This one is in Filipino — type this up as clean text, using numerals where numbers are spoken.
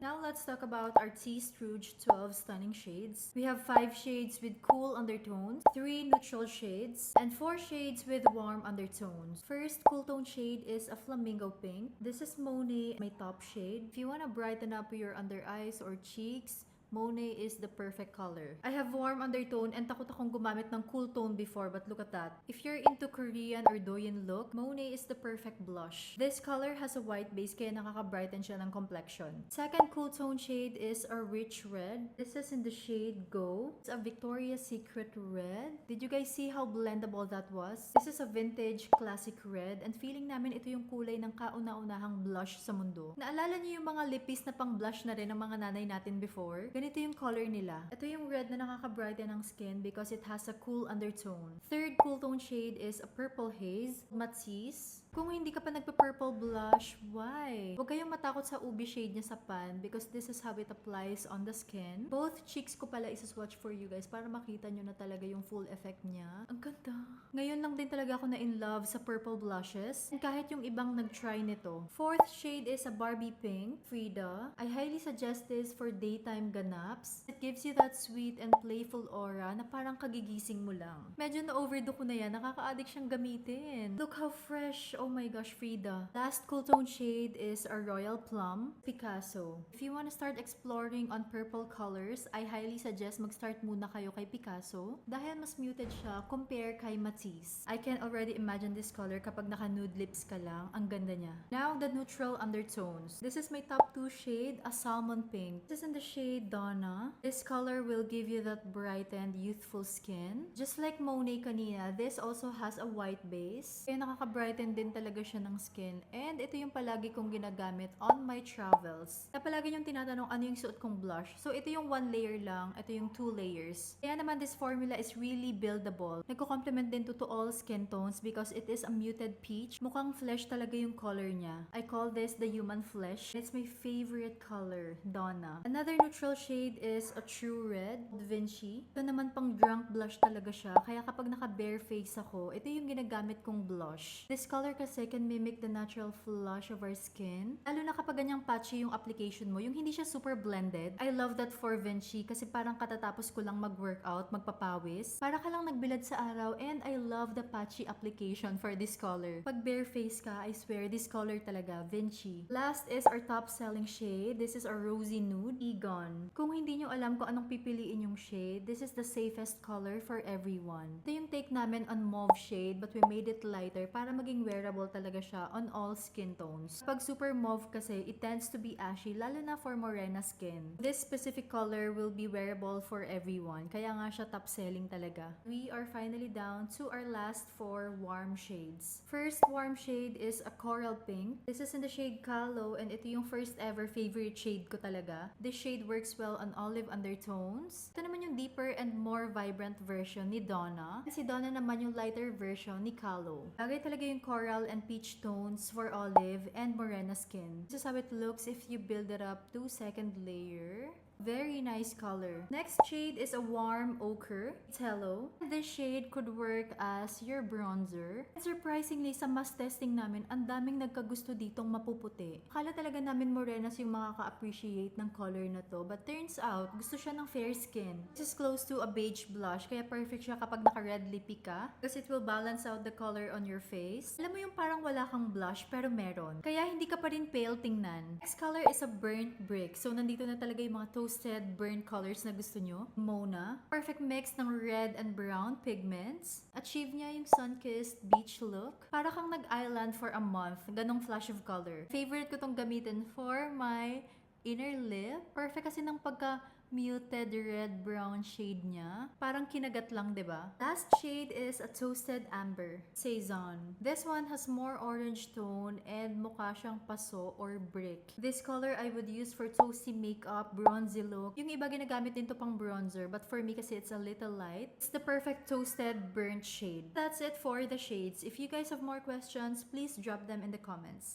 Now let's talk about our Tease Rouge 12 stunning shades. We have 5 shades with cool undertones, 3 neutral shades, and 4 shades with warm undertones. First cool tone shade is a flamingo pink. This is Monet, my top shade. If you want to brighten up your under eyes or cheeks, Monet is the perfect color. I have warm undertone and takot akong gumamit ng cool tone before, but look at that. If you're into Korean or Doyin look, Monet is the perfect blush. This color has a white base kaya nakaka-brighten siya ng complexion. Second cool tone shade is a rich red. This is in the shade Go. It's a Victoria's Secret red. Did you guys see how blendable that was? This is a vintage classic red and feeling namin ito yung kulay ng kauna-unahang blush sa mundo. Naalala niyo yung mga lipis na pang blush na rin ng mga nanay natin before? Ganito yung color nila. Ito yung red na nakaka-brighten ng skin because it has a cool undertone. Third cool tone shade is a purple haze, Matisse. Kung hindi ka pa nagpa-purple blush, why? Huwag kayong matakot sa ubi shade niya sa pan because this is how it applies on the skin. Both cheeks ko pala isa-swatch for you guys para makita nyo na talaga yung full effect niya. Ang ganda. Ngayon lang din talaga ako na in love sa purple blushes. And kahit yung ibang nag-try nito. Fourth shade is a Barbie pink, Frida. I highly suggest this for daytime ganaps. It gives you that sweet and playful aura na parang kagigising mo lang. Medyo na-overdo ko na yan. Nakaka-addict siyang gamitin. Look how fresh. Oh my gosh, Frida. Last cool tone shade is a Royal Plum, Picasso. If you want to start exploring on purple colors, I highly suggest mag-start muna kayo kay Picasso dahil mas muted siya compare kay Matisse. I can already imagine this color kapag naka-nude lips ka lang. Ang ganda niya. Now, the neutral undertones. This is my top 2 shade, a salmon pink. This is in the shade Donna. This color will give you that brightened, youthful skin. Just like Monet kanina, this also has a white base. Kaya nakaka-brighten din talaga siya ng skin. And ito yung palagi kong ginagamit on my travels. Kaya palagi yung tinatanong ano yung suot kong blush. So ito yung 1 layer lang, ito yung 2 layers. Kaya naman this formula is really buildable. Nagko-complement din to all skin tones because it is a muted peach. Mukhang flesh talaga yung color niya. I call this the human flesh. It's my favorite color, Donna. Another neutral shade is a true red, Da Vinci. Ito naman pang drunk blush talaga siya. Kaya kapag naka-bare face ako, ito yung ginagamit kong blush. This color kasi can mimic the natural flush of our skin. Lalo na kapag ganyang patchy yung application mo, yung hindi siya super blended. I love that for Vinci kasi parang katatapos ko lang mag-workout, magpapawis. Para ka lang nagbilad sa araw and I love the patchy application for this color. Pag bare face ka, I swear, this color talaga, Vinci. Last is our top selling shade. This is a rosy nude, Egon. Kung hindi nyo alam kung anong pipiliin yung shade, this is the safest color for everyone. Ito yung take namin on mauve shade but we made it lighter para maging wearable talaga siya on all skin tones. Pag super mauve kasi, it tends to be ashy, lalo na for morena skin. This specific color will be wearable for everyone, kaya nga siya top selling talaga. We are finally down to our last 4 warm shades. First warm shade is a coral pink. This is in the shade Calo and ito yung first ever favorite shade ko talaga. This shade works well on olive undertones. Ito naman yung deeper and more vibrant version ni Donna. Si Donna naman yung lighter version ni Calo. Bagay talaga yung coral and peach tones for olive and morena skin. This is how it looks if you build it up to second layer. Very nice color. Next shade is a warm ochre. It's hello. This shade could work as your bronzer. And surprisingly, sa mass testing namin, ang daming nagkagusto ditong mapuputi. Akala talaga namin morenas yung makaka-appreciate ng color na to. But turns out, gusto siya ng fair skin. This is close to a beige blush, kaya perfect siya kapag naka-red lippy ka. Because it will balance out the color on your face. Alam mo yung parang wala kang blush, pero meron. Kaya hindi ka pa rin pale tingnan. Next color is a burnt brick. So, nandito na talaga yung mga toasted burnt colors na gusto nyo. Mona. Perfect mix ng red and brown pigments. Achieve niya yung sun-kissed beach look. Para kang nag-island for a month. Ganong flash of color. Favorite ko tong gamitin for my inner lip. Perfect kasi ng pagka muted red-brown shade niya. Parang kinagat lang, diba? Last shade is a toasted amber, Saison. This one has more orange tone and mukha siyang paso or brick. This color I would use for toasty makeup, bronzy look. Yung iba ginagamit din to pang bronzer, but for me kasi it's a little light. It's the perfect toasted burnt shade. That's it for the shades. If you guys have more questions, please drop them in the comments.